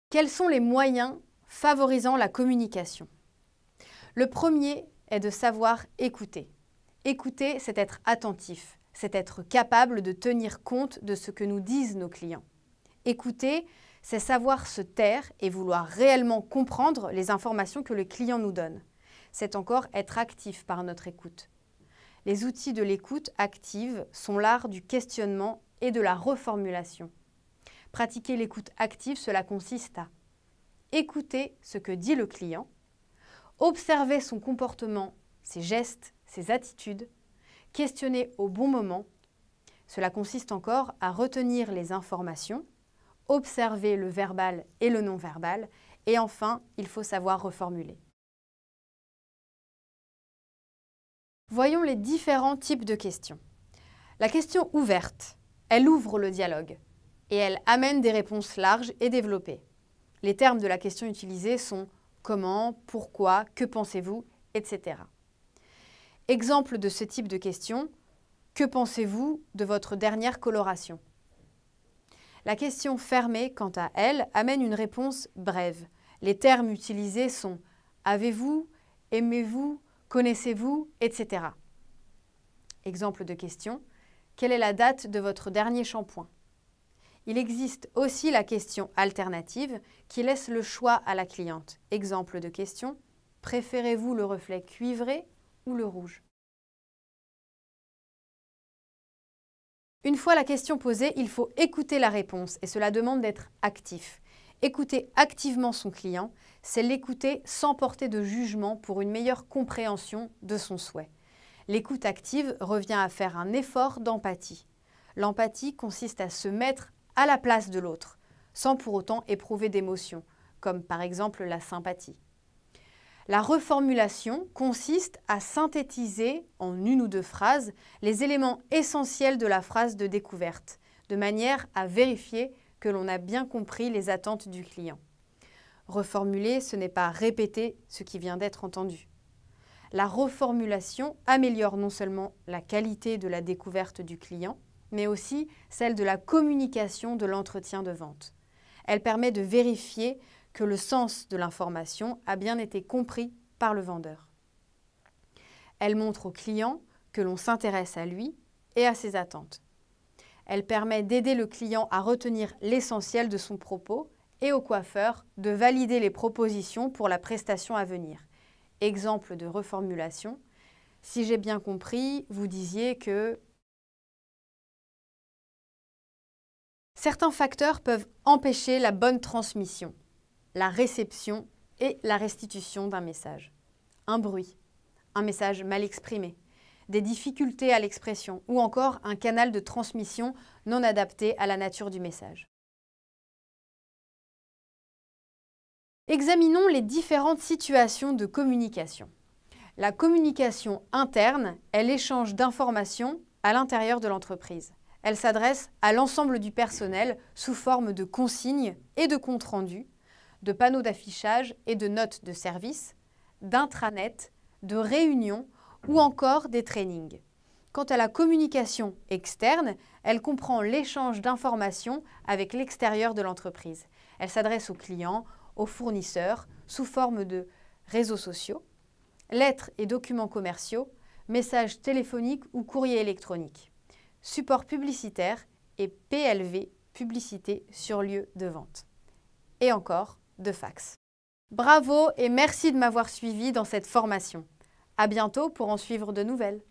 Quels sont les moyens favorisant la communication? Le premier est de savoir écouter. Écouter, c'est être attentif, c'est être capable de tenir compte de ce que nous disent nos clients. Écouter, c'est savoir se taire et vouloir réellement comprendre les informations que le client nous donne. C'est encore être actif par notre écoute. Les outils de l'écoute active sont l'art du questionnement et de la reformulation. Pratiquer l'écoute active, cela consiste à écouter ce que dit le client, observer son comportement, ses gestes, ses attitudes, questionner au bon moment. Cela consiste encore à retenir les informations, observer le verbal et le non-verbal, et enfin, il faut savoir reformuler. Voyons les différents types de questions. La question ouverte, elle ouvre le dialogue et elle amène des réponses larges et développées. Les termes de la question utilisée sont comment, pourquoi, que pensez-vous, etc. Exemple de ce type de question, que pensez-vous de votre dernière coloration? La question fermée, quant à elle, amène une réponse brève. Les termes utilisés sont avez-vous, aimez-vous, connaissez-vous, etc. Exemple de question, quelle est la date de votre dernier shampoing? Il existe aussi la question alternative qui laisse le choix à la cliente. Exemple de question, préférez-vous le reflet cuivré ou le rouge? Une fois la question posée, il faut écouter la réponse et cela demande d'être actif. Écouter activement son client, c'est l'écouter sans porter de jugement pour une meilleure compréhension de son souhait. L'écoute active revient à faire un effort d'empathie. L'empathie consiste à se mettre à la place de l'autre, sans pour autant éprouver d'émotions, comme par exemple la sympathie. La reformulation consiste à synthétiser en une ou deux phrases les éléments essentiels de la phrase de découverte, de manière à vérifier que l'on a bien compris les attentes du client. Reformuler, ce n'est pas répéter ce qui vient d'être entendu. La reformulation améliore non seulement la qualité de la découverte du client, mais aussi celle de la communication de l'entretien de vente. Elle permet de vérifier que le sens de l'information a bien été compris par le vendeur. Elle montre au client que l'on s'intéresse à lui et à ses attentes. Elle permet d'aider le client à retenir l'essentiel de son propos et au coiffeur de valider les propositions pour la prestation à venir. Exemple de reformulation, si j'ai bien compris, vous disiez que certains facteurs peuvent empêcher la bonne transmission, la réception et la restitution d'un message. Un bruit, un message mal exprimé, des difficultés à l'expression ou encore un canal de transmission non adapté à la nature du message. Examinons les différentes situations de communication. La communication interne est l'échange d'informations à l'intérieur de l'entreprise. Elle s'adresse à l'ensemble du personnel sous forme de consignes et de comptes rendus, de panneaux d'affichage et de notes de service, d'intranet, de réunions ou encore des trainings. Quant à la communication externe, elle comprend l'échange d'informations avec l'extérieur de l'entreprise. Elle s'adresse aux clients, aux fournisseurs, sous forme de réseaux sociaux, lettres et documents commerciaux, messages téléphoniques ou courriers électroniques, support publicitaire et PLV, publicité sur lieu de vente. Et encore, de fax. Bravo et merci de m'avoir suivi dans cette formation. À bientôt pour en suivre de nouvelles.